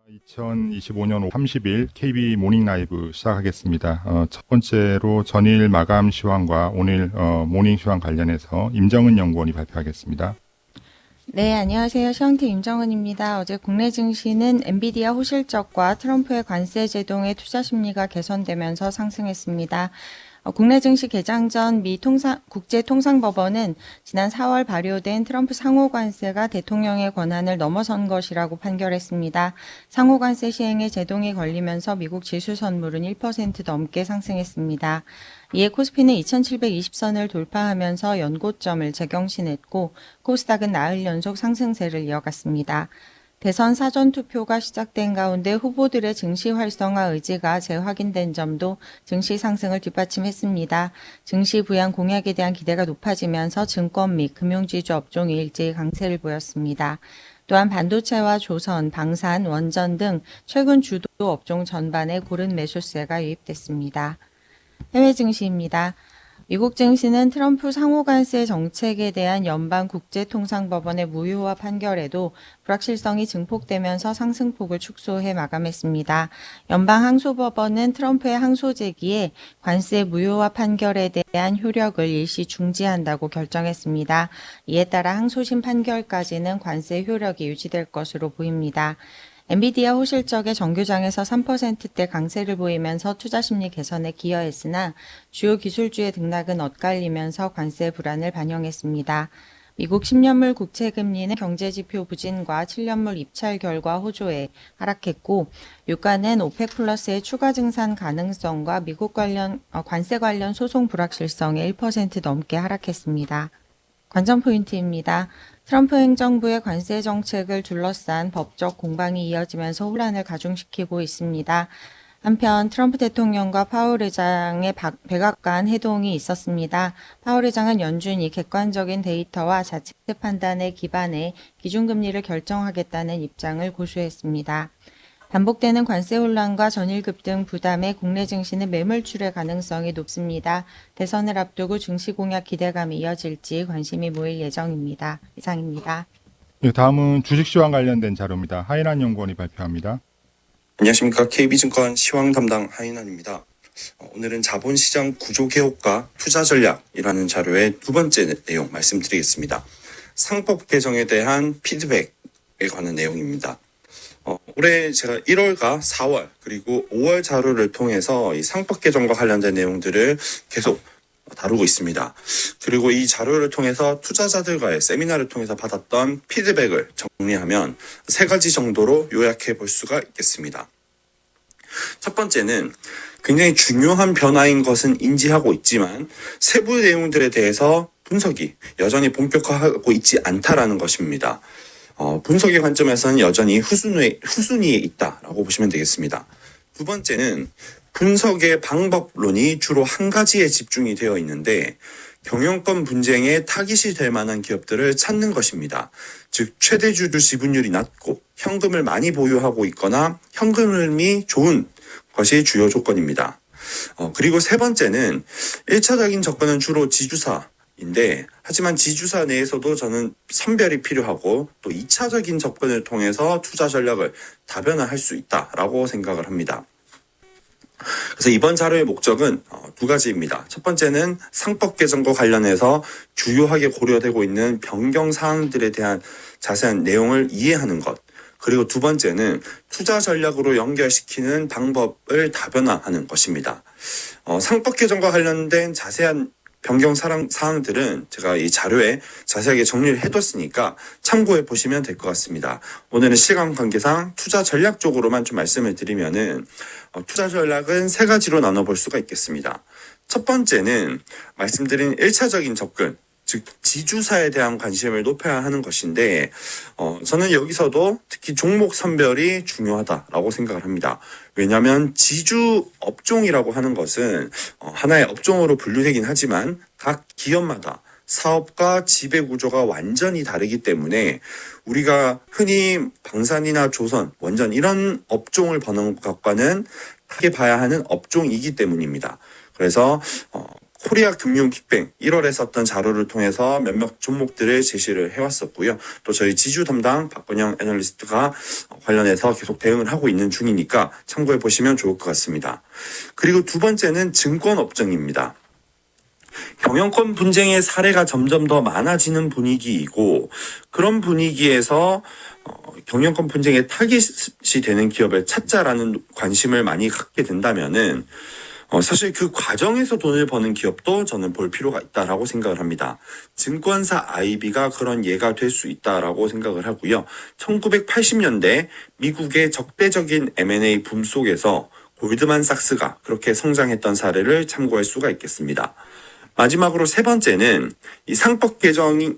2025년 30일 KB 모닝 라이브 시작하겠습니다. 첫 번째로 전일 마감 시황과 오늘 모닝 시황 관련해서 임정은 연구원이 발표하겠습니다. 네, 안녕하세요. 시황팀 임정은입니다. 어제 국내 증시는 엔비디아 호실적과 트럼프의 관세 제동의 투자 심리가 개선되면서 상승했습니다. 국내 증시 개장 전 미 국제통상법원은 지난 4월 발효된 트럼프 상호관세가 대통령의 권한을 넘어선 것이라고 판결했습니다. 상호관세 시행에 제동이 걸리면서 미국 지수 선물은 1% 넘게 상승했습니다. 이에 코스피는 2720선을 돌파하면서 연고점을 재경신했고 코스닥은 나흘 연속 상승세를 이어갔습니다. 대선 사전투표가 시작된 가운데 후보들의 증시 활성화 의지가 재확인된 점도 증시 상승을 뒷받침했습니다. 증시 부양 공약에 대한 기대가 높아지면서 증권 및 금융지주 업종이 일제히 강세를 보였습니다. 또한 반도체와 조선, 방산, 원전 등 최근 주도 업종 전반에 고른 매수세가 유입됐습니다. 해외 증시입니다. 미국 증시는 트럼프 상호관세 정책에 대한 연방국제통상법원의 무효화 판결에도 불확실성이 증폭되면서 상승폭을 축소해 마감했습니다. 연방항소법원은 트럼프의 항소 제기에 관세 무효화 판결에 대한 효력을 일시 중지한다고 결정했습니다. 이에 따라 항소심 판결까지는 관세 효력이 유지될 것으로 보입니다. 엔비디아 호실적의 정규장에서 3%대 강세를 보이면서 투자 심리 개선에 기여했으나 주요 기술주의 등락은 엇갈리면서 관세 불안을 반영했습니다. 미국 10년물 국채금리는 경제지표 부진과 7년물 입찰 결과 호조에 하락했고 유가는 오펙 플러스의 추가 증산 가능성과 미국 관세 관련 소송 불확실성에 1% 넘게 하락했습니다. 관전 포인트입니다. 트럼프 행정부의 관세 정책을 둘러싼 법적 공방이 이어지면서 혼란을 가중시키고 있습니다. 한편 트럼프 대통령과 파월 의장의 백악관 회동이 있었습니다. 파월 의장은 연준이 객관적인 데이터와 자체 판단에 기반해 기준금리를 결정하겠다는 입장을 고수했습니다. 반복되는 관세 혼란과 전일 급등 부담에 국내 증시는 매물출의 가능성이 높습니다. 대선을 앞두고 증시 공약 기대감이 이어질지 관심이 모일 예정입니다. 이상입니다. 네, 다음은 주식 시황 관련된 자료입니다. 하인한 연구원이 발표합니다. 안녕하십니까. KB증권 시황 담당 하인환입니다. 오늘은 자본시장 구조 개혁과 투자 전략이라는 자료의 두 번째 내용 말씀드리겠습니다. 상법 개정에 대한 피드백에 관한 내용입니다. 올해 제가 1월과 4월 그리고 5월 자료를 통해서 이 상법 개정과 관련된 내용들을 계속 다루고 있습니다. 그리고 이 자료를 통해서 투자자들과의 세미나를 통해서 받았던 피드백을 정리하면 세 가지 정도로 요약해 볼 수가 있겠습니다. 첫 번째는 굉장히 중요한 변화인 것은 인지하고 있지만 세부 내용들에 대해서 분석이 여전히 본격화하고 있지 않다라는 것입니다. 분석의 관점에서는 여전히 후순위에 있다라고 보시면 되겠습니다. 두 번째는 분석의 방법론이 주로 한 가지에 집중이 되어 있는데 경영권 분쟁에 타깃이 될 만한 기업들을 찾는 것입니다. 즉 최대 주주 지분율이 낮고 현금을 많이 보유하고 있거나 현금흐름이 좋은 것이 주요 조건입니다. 그리고 세 번째는 1차적인 접근은 주로 지주사인데 하지만 지주사 내에서도 저는 선별이 필요하고 또 2차적인 접근을 통해서 투자 전략을 다변화할 수 있다라고 생각을 합니다. 그래서 이번 자료의 목적은 두 가지입니다. 첫 번째는 상법 개정과 관련해서 주요하게 고려되고 있는 변경 사항들에 대한 자세한 내용을 이해하는 것. 그리고 두 번째는 투자 전략으로 연결시키는 방법을 다변화하는 것입니다. 상법 개정과 관련된 자세한 변경 사항들은 제가 이 자료에 자세하게 정리를 해뒀으니까 참고해 보시면 될 것 같습니다. 오늘은 시간 관계상 투자 전략 쪽으로만 좀 말씀을 드리면은 투자 전략은 세 가지로 나눠볼 수가 있겠습니다. 첫 번째는 말씀드린 1차적인 접근, 즉 지주사에 대한 관심을 높여야 하는 것인데 저는 여기서도 특히 종목 선별이 중요하다라고 생각을 합니다. 왜냐하면 지주 업종이라고 하는 것은 하나의 업종으로 분류되긴 하지만 각 기업마다 사업과 지배 구조가 완전히 다르기 때문에 우리가 흔히 방산이나 조선, 원전 이런 업종을 보는 것과는 크게 봐야 하는 업종이기 때문입니다. 그래서 코리아 금융 빅뱅 1월에 썼던 자료를 통해서 몇몇 종목들을 제시를 해왔었고요. 또 저희 지주 담당 박건영 애널리스트가 관련해서 계속 대응을 하고 있는 중이니까 참고해 보시면 좋을 것 같습니다. 그리고 두 번째는 증권 업종입니다. 경영권 분쟁의 사례가 점점 더 많아지는 분위기이고, 그런 분위기에서 경영권 분쟁의 타깃이 되는 기업을 찾자라는 관심을 많이 갖게 된다면은 사실 그 과정에서 돈을 버는 기업도 저는 볼 필요가 있다라고 생각을 합니다. 증권사 IB가 그런 예가 될 수 있다라고 생각을 하고요. 1980년대 미국의 적대적인 M&A 붐 속에서 골드만삭스가 그렇게 성장했던 사례를 참고할 수가 있겠습니다. 마지막으로 세 번째는 이 상법 개정이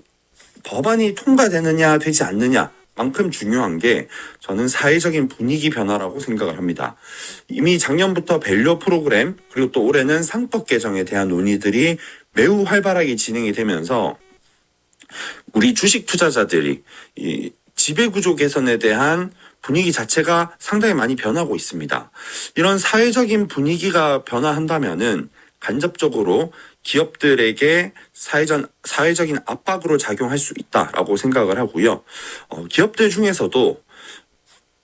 법안이 통과되느냐 되지 않느냐 만큼 중요한 게 저는 사회적인 분위기 변화라고 생각을 합니다. 이미 작년부터 밸류 프로그램 그리고 또 올해는 상법 개정에 대한 논의들이 매우 활발하게 진행이 되면서 우리 주식 투자자들이 이 지배구조 개선에 대한 분위기 자체가 상당히 많이 변하고 있습니다. 이런 사회적인 분위기가 변화한다면은 간접적으로 기업들에게 사회적인 압박으로 작용할 수 있다라고 생각을 하고요. 기업들 중에서도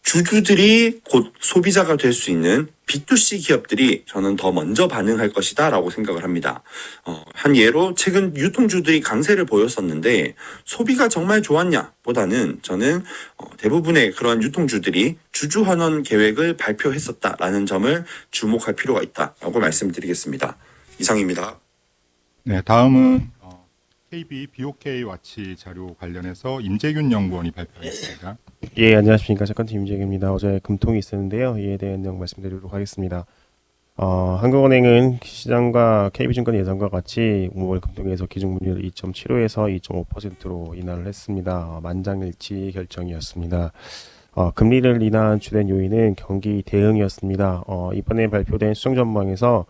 주주들이 곧 소비자가 될 수 있는 B2C 기업들이 저는 더 먼저 반응할 것이다라고 생각을 합니다. 한 예로 최근 유통주들이 강세를 보였었는데 소비가 정말 좋았냐 보다는 저는 대부분의 그런 유통주들이 주주환원 계획을 발표했었다라는 점을 주목할 필요가 있다라고 말씀드리겠습니다. 이상입니다. 네, 다음은 KB BOK 와치 자료 관련해서 임재균 연구원이 발표하겠습니다. 예, 안녕하십니까. 작가팀 임재규입니다. 어제 금통이 있었는데요. 이에 대한 내용 말씀드리도록 하겠습니다. 한국은행은 시장과 KB증권 예상과 같이 5월 금통에서 기준금리를 2.75에서 2.5%로 인하를 했습니다. 만장일치 결정이었습니다. 금리를 인하한 주된 요인은 경기 대응이었습니다. 이번에 발표된 수정 전망에서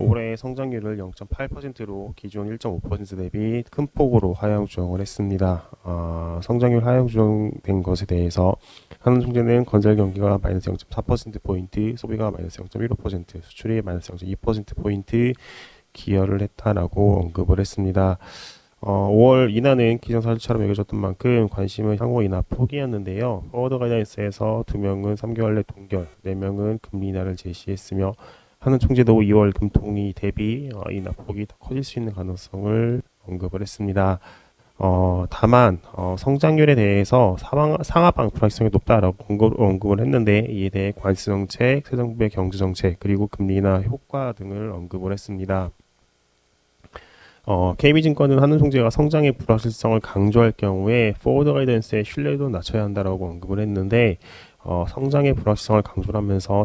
올해 성장률을 0.8%로 기존 1.5% 대비 큰 폭으로 하향 조정을 했습니다. 성장률 하향 조정된 것에 대해서 한은총재는 건설 경기가 마이너스 0.4%포인트, 소비가 마이너스 0.15%, 수출이 마이너스 0.2%포인트 기여를 했다라고 언급을 했습니다. 5월 인하는 기정사실처럼 여겨졌던 만큼 관심은 향후 인하 폭이었는데요. 포워드 가이던스에서 2명은 3개월 내 동결, 4명은 금리 인하를 제시했으며 하는 총재도 2월 금통위 대비 인하 폭이 더 커질 수 있는 가능성을 언급을 했습니다. 다만 성장률에 대해서 상하방 불확실성이 높다라고 언급을 했는데 이에 대해 관세 정책, 새 정부의 경제 정책 그리고 금리 인하 효과 등을 언급을 했습니다. KB증권은 하는 총재가 성장의 불확실성을 강조할 경우에 포워드 가이던스의 신뢰도 낮춰야 한다라고 언급을 했는데 성장의 불확실성을 강조하면서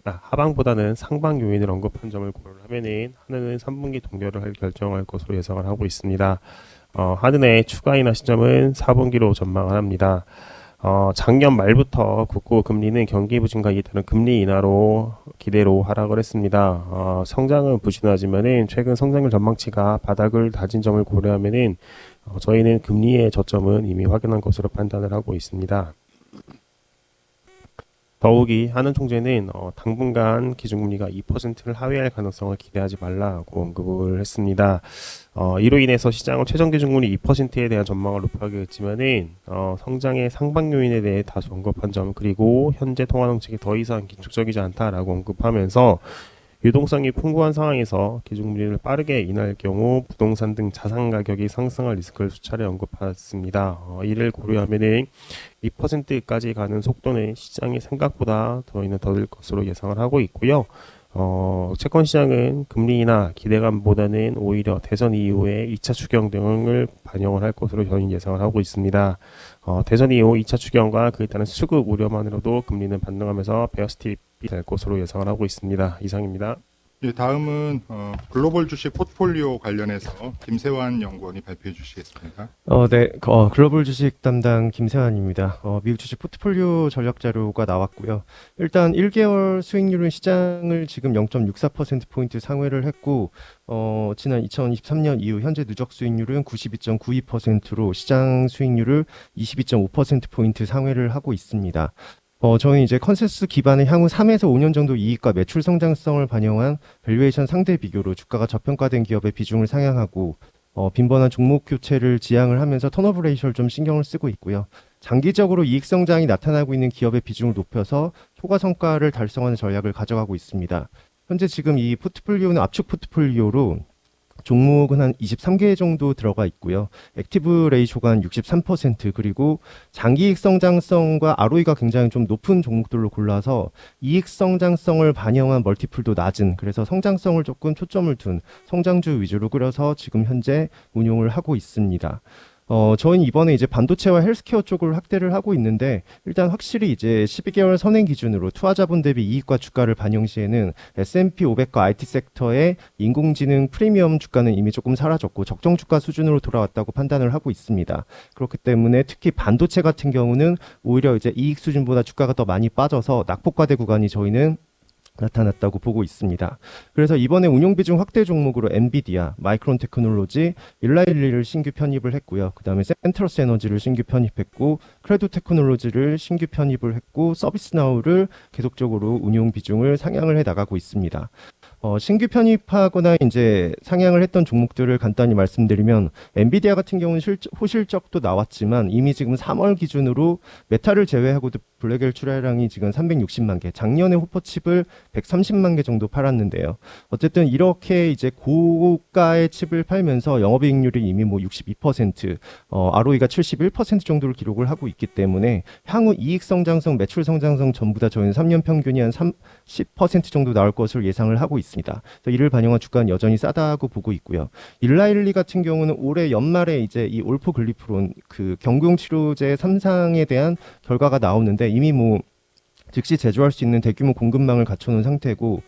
하방보다는 상방 요인을 언급한 점을 고려를 하면은 하는은 3분기 동결을 결정할 것으로 예상을 하고 있습니다. 하는의 추가 인하 시점은 4분기로 전망을 합니다. 작년 말부터 국고 금리는 경기 부진과 이에 따른 금리 인하로 기대로 하락을 했습니다. 성장은 부진하지만은 최근 성장률 전망치가 바닥을 다진 점을 고려하면은 저희는 금리의 저점은 이미 확인한 것으로 판단을 하고 있습니다. 더욱이 하는 총재는 당분간 기준금리가 2%를 하회할 가능성을 기대하지 말라고 언급을 했습니다. 이로 인해서 시장은 최종 기준금리 2%에 대한 전망을 높여하게 했지만은 성장의 상방 요인에 대해 다소 언급한 점 그리고 현재 통화 정책이 더 이상 긴축적이지 않다라고 언급하면서 유동성이 풍부한 상황에서 기준금리를 빠르게 인하할 경우 부동산 등 자산 가격이 상승할 리스크를 수차례 언급했습니다. 이를 고려하면은 2%까지 가는 속도는 시장이 생각보다 더딜 것으로 예상을 하고 있고요. 채권 시장은 금리 인하 기대감보다는 오히려 대선 이후에 2차 추경 등을 반영을 할 것으로 저희는 예상을 하고 있습니다. 대선 이후 2차 추경과 그에 따른 수급 우려만으로도 금리는 반등하면서 베어 스팁이 될 것으로 예상을 하고 있습니다. 이상입니다. 예, 다음은 글로벌 주식 포트폴리오 관련해서 김세환 연구원이 발표해 주시겠습니다. 네, 글로벌 주식 담당 김세환입니다. 미국 주식 포트폴리오 전략 자료가 나왔고요. 일단 1개월 수익률은 시장을 지금 0.64%포인트 상회를 했고, 지난 2023년 이후 현재 누적 수익률은 92.92%로 시장 수익률을 22.5%포인트 상회를 하고 있습니다. 저는 이제 컨센서스 기반의 향후 3에서 5년 정도 이익과 매출 성장성을 반영한 밸류에이션 상대 비교로 주가가 저평가된 기업의 비중을 상향하고 빈번한 종목 교체를 지양을 하면서 턴오버 레이셔를 좀 신경을 쓰고 있고요. 장기적으로 이익 성장이 나타나고 있는 기업의 비중을 높여서 초과 성과를 달성하는 전략을 가져가고 있습니다. 현재 지금 이 포트폴리오는 압축 포트폴리오로 종목은 한 23개 정도 들어가 있고요. 액티브 레이쇼가 한 63%, 그리고 장기 이익 성장성과 ROE가 굉장히 좀 높은 종목들로 골라서 이익 성장성을 반영한 멀티플도 낮은, 그래서 성장성을 조금 초점을 둔 성장주 위주로 꾸려서 지금 현재 운용을 하고 있습니다. 저희는 이번에 이제 반도체와 헬스케어 쪽을 확대를 하고 있는데, 일단 확실히 이제 12개월 선행 기준으로 투하자본 대비 이익과 주가를 반영 시에는 S&P 500과 IT 섹터의 인공지능 프리미엄 주가는 이미 조금 사라졌고 적정 주가 수준으로 돌아왔다고 판단을 하고 있습니다. 그렇기 때문에 특히 반도체 같은 경우는 오히려 이제 이익 수준보다 주가가 더 많이 빠져서 낙폭과대 구간이 저희는 나타났다고 보고 있습니다. 그래서 이번에 운용 비중 확대 종목으로 엔비디아, 마이크론 테크놀로지, 일라일리를 신규 편입을 했고요. 그 다음에 센트러스 에너지를 신규 편입했고, 크레도 테크놀로지를 신규 편입을 했고, 서비스나우를 계속적으로 운용 비중을 상향을 해 나가고 있습니다. 신규 편입하거나 이제 상향을 했던 종목들을 간단히 말씀드리면, 엔비디아 같은 경우는 호실적도 나왔지만 이미 지금 3월 기준으로 메타를 제외하고도 블랙엘 출하량이 지금 360만 개, 작년에 호퍼칩을 130만 개 정도 팔았는데요. 어쨌든 이렇게 이제 고가의 칩을 팔면서 영업이익률이 이미 뭐 62%, ROE가 71% 정도를 기록을 하고 있기 때문에 향후 이익 성장성, 매출 성장성 전부 다 저희는 3년 평균이 한 30% 정도 나올 것을 예상을 하고 있습니다. 그래서 이를 반영한 주가는 여전히 싸다고 보고 있고요. 일라일리 같은 경우는 올해 연말에 이제 이 올포글리프론 그 경구용 치료제 3상에 대한 결과가 나오는데 이미 뭐 즉시 제조할 수 있는 대규모 공급망을 갖춰놓은 상태고,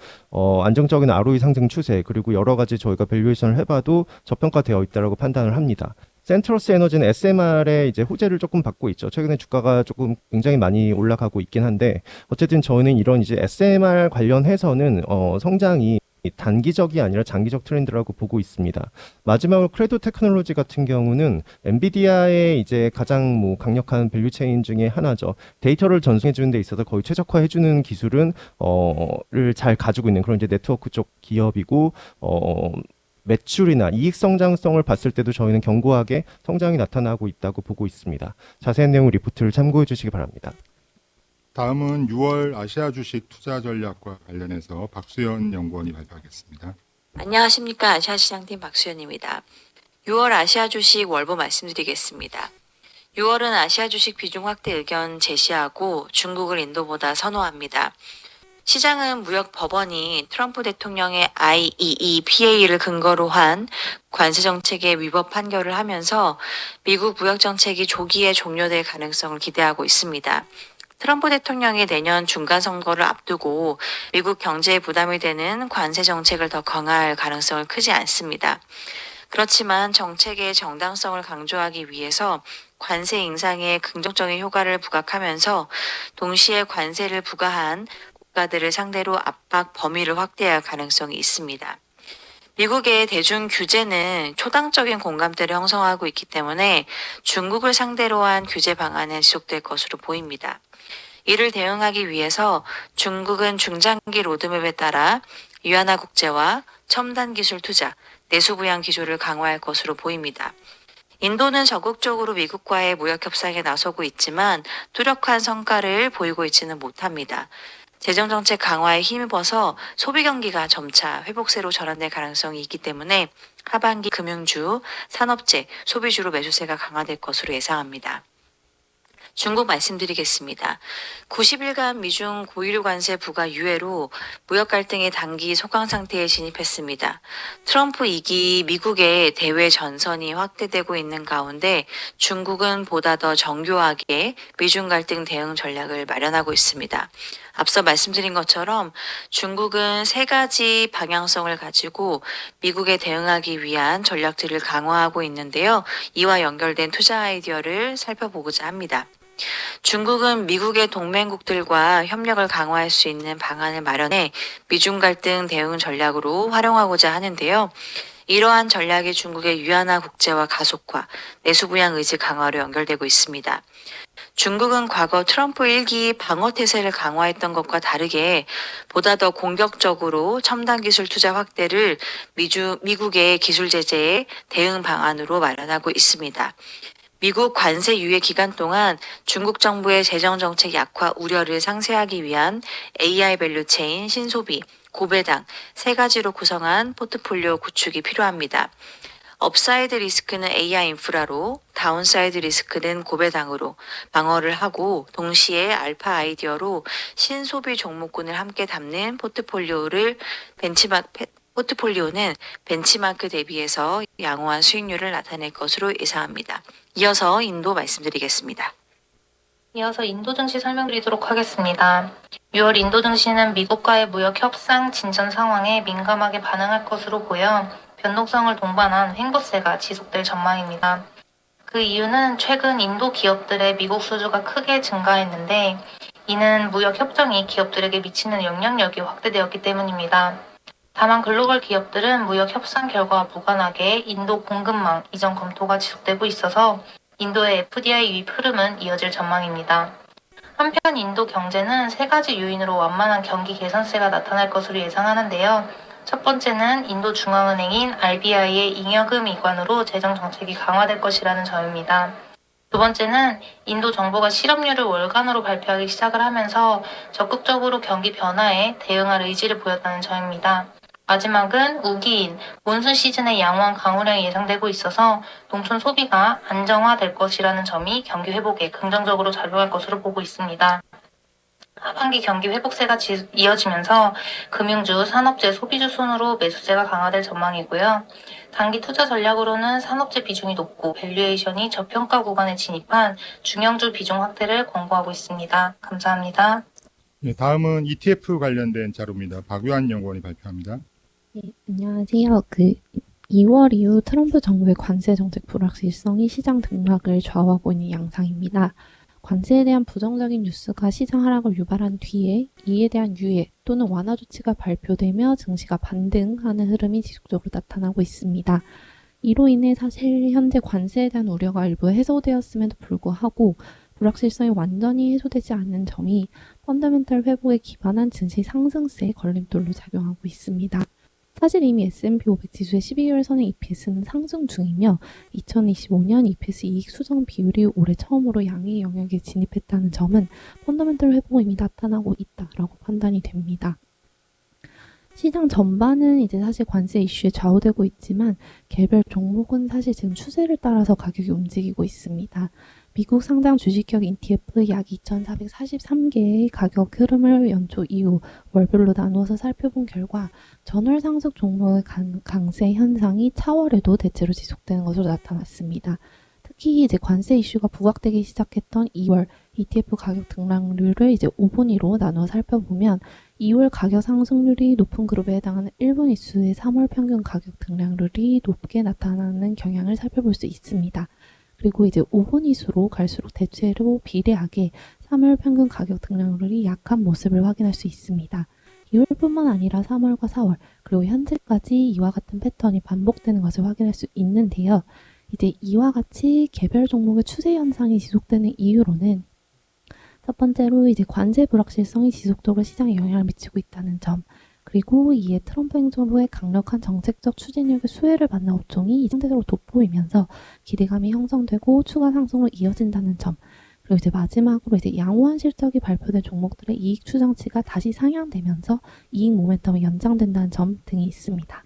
안정적인 ROE 상승 추세, 그리고 여러 가지 저희가 밸류에이션을 해봐도 저평가되어 있다라고 판단을 합니다. 센트러스 에너지는 SMR의 이제 호재를 조금 받고 있죠. 최근에 주가가 조금 굉장히 많이 올라가고 있긴 한데, 어쨌든 저희는 이런 이제 SMR 관련해서는 성장이 단기적이 아니라 장기적 트렌드라고 보고 있습니다. 마지막으로 크레도 테크놀로지 같은 경우는 엔비디아의 이제 가장 뭐 강력한 밸류 체인 중에 하나죠. 데이터를 전송해 주는 데 있어서 거의 최적화해 주는 기술은 를 잘 가지고 있는 그런 이제 네트워크 쪽 기업이고, 매출이나 이익 성장성을 봤을 때도 저희는 견고하게 성장이 나타나고 있다고 보고 있습니다. 자세한 내용 리포트를 참고해 주시기 바랍니다. 다음은 6월 아시아 주식 투자 전략과 관련해서 박수연 연구원이 발표하겠습니다. 안녕하십니까. 아시아시장팀 박수연입니다. 6월 아시아 주식 월보 말씀드리겠습니다. 6월은 아시아 주식 비중 확대 의견 제시하고 중국을 인도보다 선호합니다. 시장은 무역 법원이 트럼프 대통령의 IEEPA를 근거로 한 관세 정책에 위법 판결을 하면서 미국 무역 정책이 조기에 종료될 가능성을 기대하고 있습니다. 트럼프 대통령이 내년 중간 선거를 앞두고 미국 경제에 부담이 되는 관세 정책을 더 강화할 가능성은 크지 않습니다. 그렇지만 정책의 정당성을 강조하기 위해서 관세 인상에 긍정적인 효과를 부각하면서 동시에 관세를 부과한 국가들을 상대로 압박 범위를 확대할 가능성이 있습니다. 미국의 대중 규제는 초당적인 공감대를 형성하고 있기 때문에 중국을 상대로 한 규제 방안은 지속될 것으로 보입니다. 이를 대응하기 위해서 중국은 중장기 로드맵에 따라 위안화 국제화, 첨단 기술 투자, 내수 부양 기조를 강화할 것으로 보입니다. 인도는 적극적으로 미국과의 무역 협상에 나서고 있지만 뚜렷한 성과를 보이고 있지는 못합니다. 재정정책 강화에 힘입어서 소비 경기가 점차 회복세로 전환될 가능성이 있기 때문에 하반기 금융주, 산업재, 소비주로 매수세가 강화될 것으로 예상합니다. 중국 말씀드리겠습니다. 90일간 미중 고유류 관세 부과 유예로 무역 갈등의 단기 소강 상태에 진입했습니다. 트럼프 2기 미국의 대외 전선이 확대되고 있는 가운데 중국은 보다 더 정교하게 미중 갈등 대응 전략을 마련하고 있습니다. 앞서 말씀드린 것처럼 중국은 세 가지 방향성을 가지고 미국에 대응하기 위한 전략들을 강화하고 있는데요. 이와 연결된 투자 아이디어를 살펴보고자 합니다. 중국은 미국의 동맹국들과 협력을 강화할 수 있는 방안을 마련해 미중 갈등 대응 전략으로 활용하고자 하는데요. 이러한 전략이 중국의 유연화 국제화 가속화, 내수 부양 의지 강화로 연결되고 있습니다. 중국은 과거 트럼프 1기 방어 태세를 강화했던 것과 다르게 보다 더 공격적으로 첨단 기술 투자 확대를 미국의 기술 제재에 대응 방안으로 마련하고 있습니다. 미국 관세 유예 기간 동안 중국 정부의 재정 정책 약화 우려를 상쇄하기 위한 AI 밸류체인, 신소비, 고배당 세 가지로 구성한 포트폴리오 구축이 필요합니다. 업사이드 리스크는 AI 인프라로, 다운사이드 리스크는 고배당으로 방어를 하고 동시에 알파 아이디어로 신소비 종목군을 함께 담는 포트폴리오는 벤치마크 대비해서 양호한 수익률을 나타낼 것으로 예상합니다. 이어서 인도 말씀드리겠습니다. 이어서 인도 증시 설명드리도록 하겠습니다. 6월 인도 증시는 미국과의 무역 협상 진전 상황에 민감하게 반응할 것으로 보여 변동성을 동반한 횡보세가 지속될 전망입니다. 그 이유는 최근 인도 기업들의 미국 수주가 크게 증가했는데 이는 무역 협정이 기업들에게 미치는 영향력이 확대되었기 때문입니다. 다만 글로벌 기업들은 무역 협상 결과와 무관하게 인도 공급망 이전 검토가 지속되고 있어서 인도의 FDI 유입 흐름은 이어질 전망입니다. 한편 인도 경제는 세 가지 요인으로 완만한 경기 개선세가 나타날 것으로 예상하는데요. 첫 번째는 인도 중앙은행인 RBI의 잉여금 이관으로 재정 정책이 강화될 것이라는 점입니다. 두 번째는 인도 정부가 실업률을 월간으로 발표하기 시작을 하면서 적극적으로 경기 변화에 대응할 의지를 보였다는 점입니다. 마지막은 우기인, 몬순 시즌의 양호한 강우량이 예상되고 있어서 농촌 소비가 안정화될 것이라는 점이 경기 회복에 긍정적으로 작용할 것으로 보고 있습니다. 하반기 경기 회복세가 이어지면서 금융주, 산업재, 소비주 순으로 매수세가 강화될 전망이고요. 단기 투자 전략으로는 산업재 비중이 높고 밸류에이션이 저평가 구간에 진입한 중형주 비중 확대를 권고하고 있습니다. 감사합니다. 예, 다음은 ETF 관련된 자료입니다. 박유한 연구원이 발표합니다. 네, 안녕하세요. 2월 이후 트럼프 정부의 관세 정책 불확실성이 시장 등락을 좌우하고 있는 양상입니다. 관세에 대한 부정적인 뉴스가 시장 하락을 유발한 뒤에 이에 대한 유예 또는 완화 조치가 발표되며 증시가 반등하는 흐름이 지속적으로 나타나고 있습니다. 이로 인해 사실 현재 관세에 대한 우려가 일부 해소되었음에도 불구하고 불확실성이 완전히 해소되지 않는 점이 펀더멘털 회복에 기반한 증시 상승세의 걸림돌로 작용하고 있습니다. 사실 이미 S&P 500 지수의 12개월 선행 EPS는 상승 중이며 2025년 EPS 이익 수정 비율이 올해 처음으로 양의 영역에 진입했다는 점은 펀더멘털 회복이 이미 나타나고 있다라고 판단이 됩니다. 시장 전반은 이제 사실 관세 이슈에 좌우되고 있지만 개별 종목은 사실 지금 추세를 따라서 가격이 움직이고 있습니다. 미국 상장 주식형 ETF 약 2,443개의 가격 흐름을 연초 이후 월별로 나누어서 살펴본 결과 전월 상승 종목의 강세 현상이 차월에도 대체로 지속되는 것으로 나타났습니다. 특히 이제 관세 이슈가 부각되기 시작했던 2월 ETF 가격 등락률을 이제 5분위로 나누어 살펴보면 2월 가격 상승률이 높은 그룹에 해당하는 1분위수의 3월 평균 가격 등락률이 높게 나타나는 경향을 살펴볼 수 있습니다. 그리고 이제 5분위수로 갈수록 대체로 비례하게 3월 평균 가격 등락률이 약한 모습을 확인할 수 있습니다. 2월뿐만 아니라 3월과 4월 그리고 현재까지 이와 같은 패턴이 반복되는 것을 확인할 수 있는데요. 이제 이와 같이 개별 종목의 추세 현상이 지속되는 이유로는 첫 번째로 이제 관세 불확실성이 지속적으로 시장에 영향을 미치고 있다는 점, 그리고 이에 트럼프 행정부의 강력한 정책적 추진력의 수혜를 받는 업종이 상대적으로 돋보이면서 기대감이 형성되고 추가 상승으로 이어진다는 점, 그리고 이제 마지막으로 이제 양호한 실적이 발표된 종목들의 이익 추정치가 다시 상향되면서 이익 모멘텀이 연장된다는 점 등이 있습니다.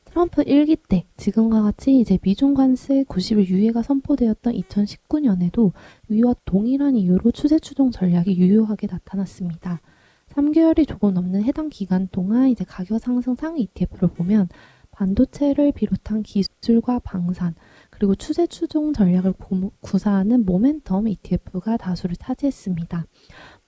트럼프 1기 때 지금과 같이 이제 미중 관세 90일 유예가 선포되었던 2019년에도 위와 동일한 이유로 추세 추종 전략이 유효하게 나타났습니다. 3개월이 조금 넘는 해당 기간 동안 이제 가격 상승 상위 ETF를 보면 반도체를 비롯한 기술과 방산 그리고 추세 추종 전략을 구사하는 모멘텀 ETF가 다수를 차지했습니다.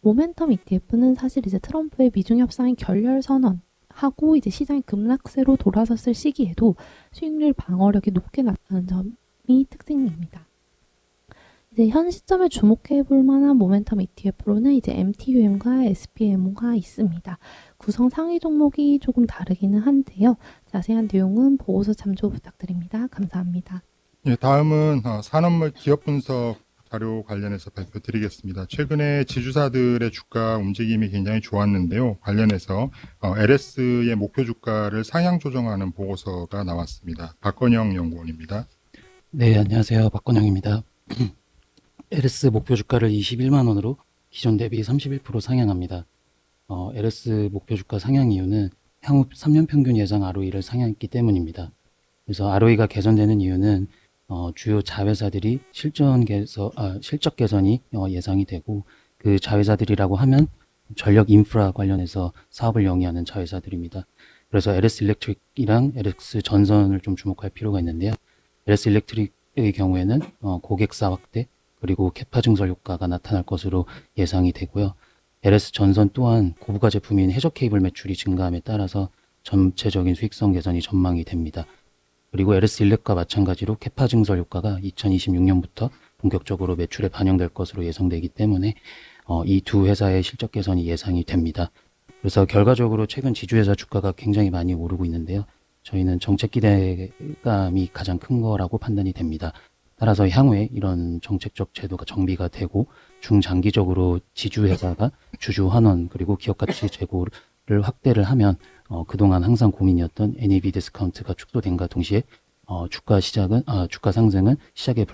모멘텀 ETF는 사실 이제 트럼프의 미중 협상의 결렬 선언하고 이제 시장이 급락세로 돌아섰을 시기에도 수익률 방어력이 높게 나타나는 점이 특징입니다. 이제 현 시점에 주목해 볼 만한 모멘텀 ETF로는 이제 MTUM과 SPMO가 있습니다. 구성 상위 종목이 조금 다르기는 한데요. 자세한 내용은 보고서 참조 부탁드립니다. 감사합니다. 예, 다음은 산업물 기업 분석 자료 관련해서 발표드리겠습니다. 최근에 지주사들의 주가 움직임이 굉장히 좋았는데요. 관련해서 LS의 목표 주가를 상향 조정하는 보고서가 나왔습니다. 박건영 연구원입니다. 네, 안녕하세요. 박건영입니다. LS 목표 주가를 21만 원으로 기존 대비 31% 상향합니다. LS 목표 주가 상향 이유는 향후 3년 평균 예상 ROE를 상향했기 때문입니다. 그래서 ROE가 개선되는 이유는 주요 자회사들이 실적 개선이 예상이 되고, 그 자회사들이라고 하면 전력 인프라 관련해서 사업을 영위하는 자회사들입니다. 그래서 LS 일렉트릭이랑 LS 전선을 좀 주목할 필요가 있는데요. LS 일렉트릭의 경우에는 고객사 확대 그리고 캐파 증설 효과가 나타날 것으로 예상이 되고요. LS 전선 또한 고부가 제품인 해저 케이블 매출이 증가함에 따라서 전체적인 수익성 개선이 전망이 됩니다. 그리고 LS 일렉과 마찬가지로 캐파 증설 효과가 2026년부터 본격적으로 매출에 반영될 것으로 예상되기 때문에 이 두 회사의 실적 개선이 예상이 됩니다. 그래서 결과적으로 최근 지주회사 주가가 굉장히 많이 오르고 있는데요. 저희는 정책 기대감이 가장 큰 거라고 판단이 됩니다. 따라서 향후에 이런 정책적 제도가 정비가 되고 중장기적으로 지주회사가 주주 환원 그리고 기업가치 제고를 확대를 하면 그동안 항상 고민이었던 NAV 디스카운트가 축소된과 동시에 주가 상승은 시작에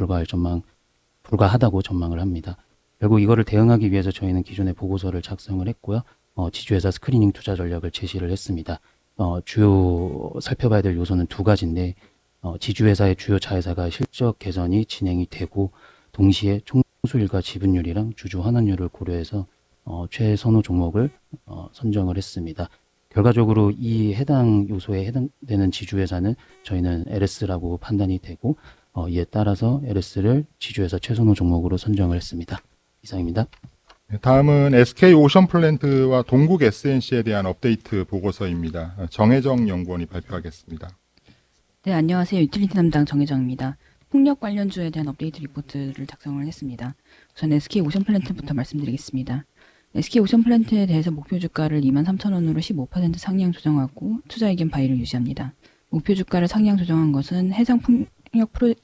불과하다고 전망을 합니다. 결국 이거를 대응하기 위해서 저희는 기존의 보고서를 작성을 했고요. 지주회사 스크리닝 투자 전략을 제시를 했습니다. 주요 살펴봐야 될 요소는 두 가지인데, 지주회사의 주요 자회사가 실적 개선이 진행이 되고 동시에 총수율과 지분율이랑 주주 환원율을 고려해서 최선호 종목을 선정을 했습니다. 결과적으로 이 해당 요소에 해당되는 지주회사는 저희는 LS라고 판단이 되고 이에 따라서 LS를 지주회사 최선호 종목으로 선정을 했습니다. 이상입니다. 다음은 SK 오션플랜트와 동국 SNC에 대한 업데이트 보고서입니다. 정혜정 연구원이 발표하겠습니다. 네, 안녕하세요. 유틸리티 담당 정혜정입니다. 풍력 관련주에 대한 업데이트 리포트를 작성을 했습니다. 우선 SK 오션플랜트부터 말씀드리겠습니다. SK 오션플랜트에 대해서 목표 주가를 23,000원으로 15% 상향 조정하고 투자 의견 바이를 유지합니다. 목표 주가를 상향 조정한 것은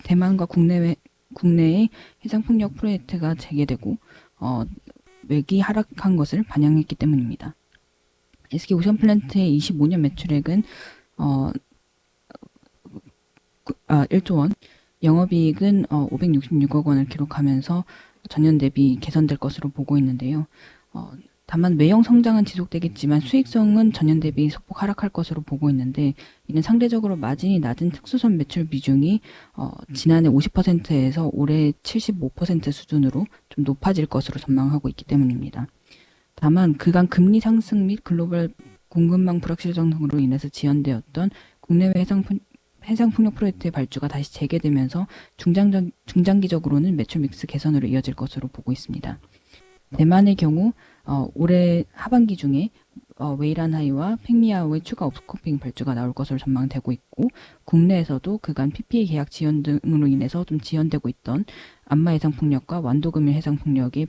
대만과 국내의 해상풍력 프로젝트가 재개되고 맥이 하락한 것을 반영했기 때문입니다. SK 오션플랜트의 25년 매출액은 1조 원, 영업이익은 566억 원을 기록하면서 전년 대비 개선될 것으로 보고 있는데요. 다만 매형 성장은 지속되겠지만 수익성은 전년 대비 소폭 하락할 것으로 보고 있는데, 이는 상대적으로 마진이 낮은 특수선 매출 비중이 지난해 50%에서 올해 75% 수준으로 좀 높아질 것으로 전망하고 있기 때문입니다. 다만 그간 금리 상승 및 글로벌 공급망 불확실성 등으로 인해서 지연되었던 국내외 해상풍력 프로젝트의 발주가 다시 재개되면서 중장기적으로는 매출 믹스 개선으로 이어질 것으로 보고 있습니다. 대만의 경우 올해 하반기 중에 웨이란하이와 팽미아오의 추가 업스코핑 발주가 나올 것으로 전망되고 있고, 국내에서도 그간 PPA 계약 지연 등으로 인해서 좀 지연되고 있던 안마 해상풍력과 완도금일 해상풍력의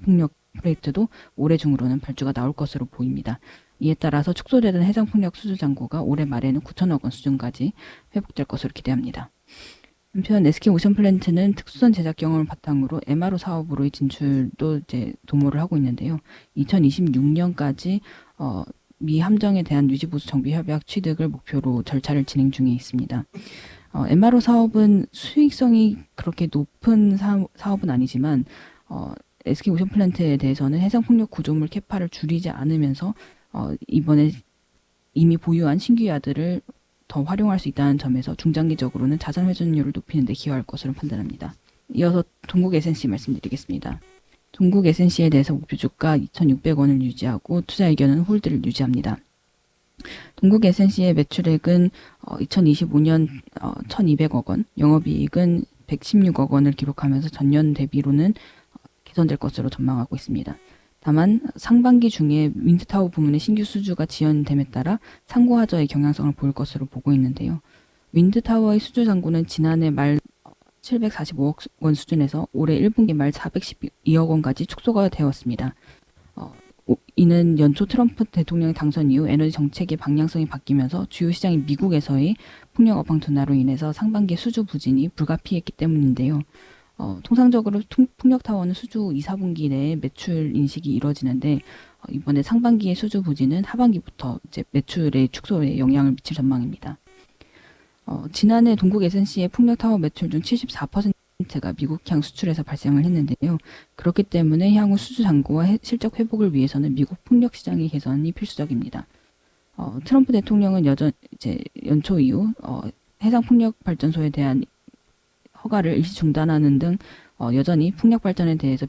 풍력 프로젝트도 올해 중으로는 발주가 나올 것으로 보입니다. 이에 따라서 축소되던 해상풍력 수주 잔고가 올해 말에는 9천억 원 수준까지 회복될 것으로 기대합니다. 한편 SK 오션플랜트는 특수선 제작 경험을 바탕으로 MRO 사업으로의 진출도 이제 도모를 하고 있는데요. 2026년까지 미 함정에 대한 유지보수 정비 협약 취득을 목표로 절차를 진행 중에 있습니다. MRO 사업은 수익성이 그렇게 높은 사업은 아니지만 SK 오션플랜트에 대해서는 해상풍력 구조물 캐파를 줄이지 않으면서 이번에 이미 보유한 신규 야드를 더 활용할 수 있다는 점에서 중장기적으로는 자산 회전율을 높이는 데 기여할 것으로 판단합니다. 이어서 동국 SNC 말씀드리겠습니다. 동국 SNC에 대해서 목표 주가 2,600원을 유지하고 투자 의견은 홀드를 유지합니다. 동국 SNC의 매출액은 2025년 1,200억 원, 영업이익은 116억 원을 기록하면서 전년 대비로는 개선될 것으로 전망하고 있습니다. 다만 상반기 중에 윈드타워 부문의 신규 수주가 지연됨에 따라 상고하저의 경향성을 보일 것으로 보고 있는데요. 윈드타워의 수주 잔고는 지난해 말 745억 원 수준에서 올해 1분기 말 412억 원까지 축소가 되었습니다. 이는 연초 트럼프 대통령의 당선 이후 에너지 정책의 방향성이 바뀌면서 주요 시장인 미국에서의 풍력 업황 둔화로 인해서 상반기 수주 부진이 불가피했기 때문인데요. 통상적으로 풍력 타워는 수주 2, 4분기 내에 매출 인식이 이루어지는데 이번에 상반기의 수주 부진은 하반기부터 이제 매출의 축소에 영향을 미칠 전망입니다. 지난해 동국 SNC의 풍력 타워 매출 중 74%가 미국향 수출에서 발생을 했는데요. 그렇기 때문에 향후 수주 잔고와 실적 회복을 위해서는 미국 풍력 시장의 개선이 필수적입니다. 트럼프 대통령은 이제 연초 이후 해상 풍력 발전소에 대한 허가를 일시 중단하는 등 여전히 풍력 발전에 대해서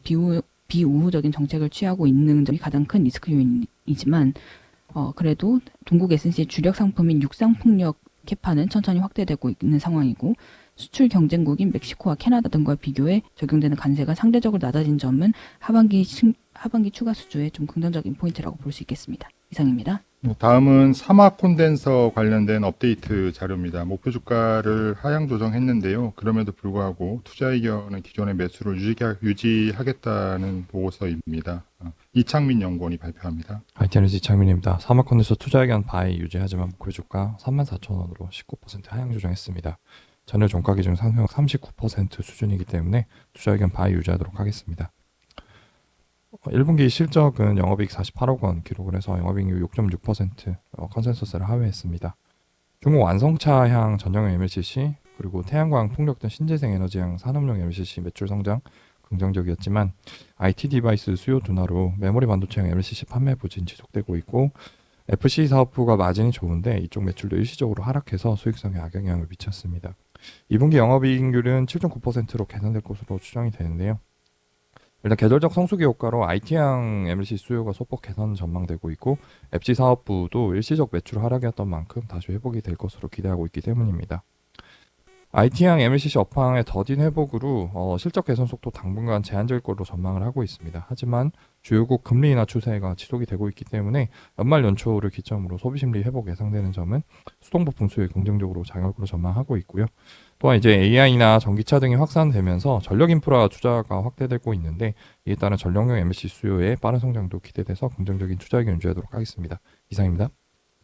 비우호적인 정책을 취하고 있는 점이 가장 큰 리스크 요인이지만 그래도 동국 SNC의 주력 상품인 육상 풍력 캐파는 천천히 확대되고 있는 상황이고 수출 경쟁국인 멕시코와 캐나다 등과 비교해 적용되는 관세가 상대적으로 낮아진 점은 하반기 추가 수주에 좀 긍정적인 포인트라고 볼 수 있겠습니다. 이상입니다. 다음은 사막 콘덴서 관련된 업데이트 자료입니다. 목표 주가를 하향 조정했는데요. 그럼에도 불구하고 투자 의견은 기존의 매수를 유지하겠다는 보고서입니다. 이창민 연구원이 발표합니다. IT에너지 이창민입니다. 사막콘에서 투자 의견 바이 유지하지만 목표 주가 34,000원으로 19% 하향 조정했습니다. 전일 종가 기준 상승 39% 수준이기 때문에 투자 의견 바이 유지하도록 하겠습니다. 1분기 실적은 영업이익 48억 원 기록을 해서 영업이익률 6.6% 컨센서스를 하회했습니다. 중국 완성차향 전력용 MLCC 그리고 태양광, 풍력 등 신재생 에너지향 산업용 MLCC 매출 성장 긍정적이었지만 IT 디바이스 수요 둔화로 메모리 반도체형 MLCC 판매 부진 지속되고 있고 FC 사업부가 마진이 좋은데 이쪽 매출도 일시적으로 하락해서 수익성에 악영향을 미쳤습니다. 2분기 영업이익률은 7.9%로 개선될 것으로 추정이 되는데요. 일단 계절적 성수기 효과로 IT향 MLC 수요가 소폭 개선 전망되고 있고 FC 사업부도 일시적 매출 하락이었던 만큼 다시 회복이 될 것으로 기대하고 있기 때문입니다. IT향 MLCC 업황의 더딘 회복으로 실적 개선 속도 당분간 제한적일 것으로 전망을 하고 있습니다. 하지만 주요국 금리 인하 추세가 지속이 되고 있기 때문에 연말 연초를 기점으로 소비 심리 회복 예상되는 점은 수동부품 수요에 긍정적으로 작용할 것으로 전망하고 있고요. 또한 이제 AI나 전기차 등이 확산되면서 전력 인프라 투자가 확대되고 있는데 이에 따른 전력용 MLC 수요의 빠른 성장도 기대돼서 긍정적인 투자 의견 유지하도록 하겠습니다. 이상입니다.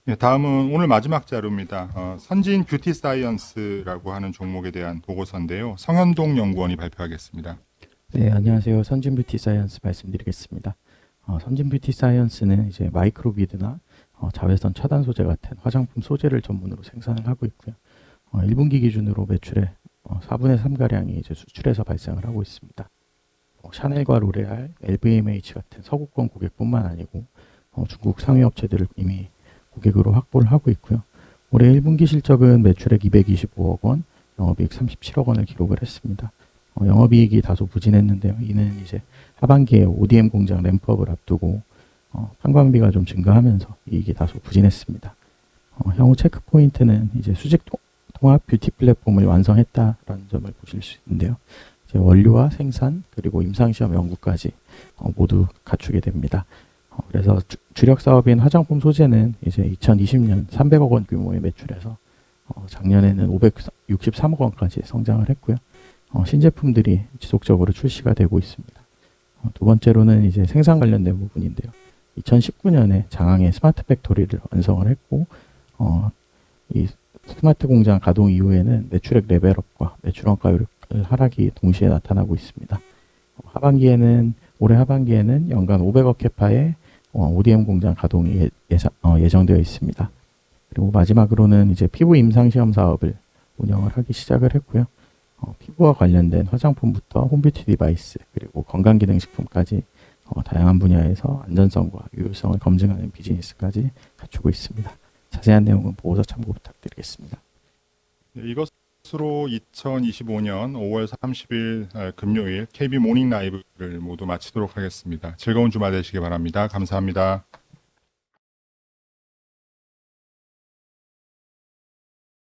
네, 다음은 오늘 마지막 자료입니다. 선진 뷰티 사이언스라고 하는 종목에 대한 보고서인데요. 성현동 연구원이 발표하겠습니다. 네, 안녕하세요. 선진 뷰티 사이언스 말씀드리겠습니다. 선진 뷰티 사이언스는 이제 마이크로비드나 자외선 차단 소재 같은 화장품 소재를 전문으로 생산을 하고 있고요. 1분기 기준으로 매출의 4분의 3가량이 이제 수출에서 발생을 하고 있습니다. 샤넬과 로레알, LVMH 같은 서구권 고객뿐만 아니고 중국 상위 업체들을 이미 고객으로 확보를 하고 있고요. 올해 1분기 실적은 매출액 225억 원, 영업이익 37억 원을 기록을 했습니다. 영업이익이 다소 부진했는데요. 이는 이제 하반기에 ODM 공장 램프업을 앞두고 판관비가 좀 증가하면서 이익이 다소 부진했습니다. 향후 체크 포인트는 이제 수직 통합 뷰티 플랫폼을 완성했다라는 점을 보실 수 있는데요. 이제 원료와 생산 그리고 임상시험 연구까지 모두 갖추게 됩니다. 그래서 주력 사업인 화장품 소재는 이제 2020년 300억 원 규모의 매출에서 작년에는 563억 원까지 성장을 했고요. 신제품들이 지속적으로 출시가 되고 있습니다. 두 번째로는 이제 생산 관련된 부분인데요. 2019년에 장항에 스마트 팩토리를 완성을 했고 이 스마트 공장 가동 이후에는 매출액 레벨업과 매출 원가율 하락이 동시에 나타나고 있습니다. 올해 하반기에는 연간 500억 캐파의 ODM 공장 가동이 예정되어 있습니다. 그리고 마지막으로는 이제 피부 임상 시험 사업을 운영을 하기 시작을 했고요. 피부와 관련된 화장품부터 홈뷰티 디바이스 그리고 건강기능식품까지 다양한 분야에서 안전성과 유효성을 검증하는 비즈니스까지 갖추고 있습니다. 자세한 내용은 보고서 참고 부탁드리겠습니다. 네, 이것으로 2025년 5월 30일 금요일 KB 모닝 라이브를 모두 마치도록 하겠습니다. 즐거운 주말 되시기 바랍니다. 감사합니다.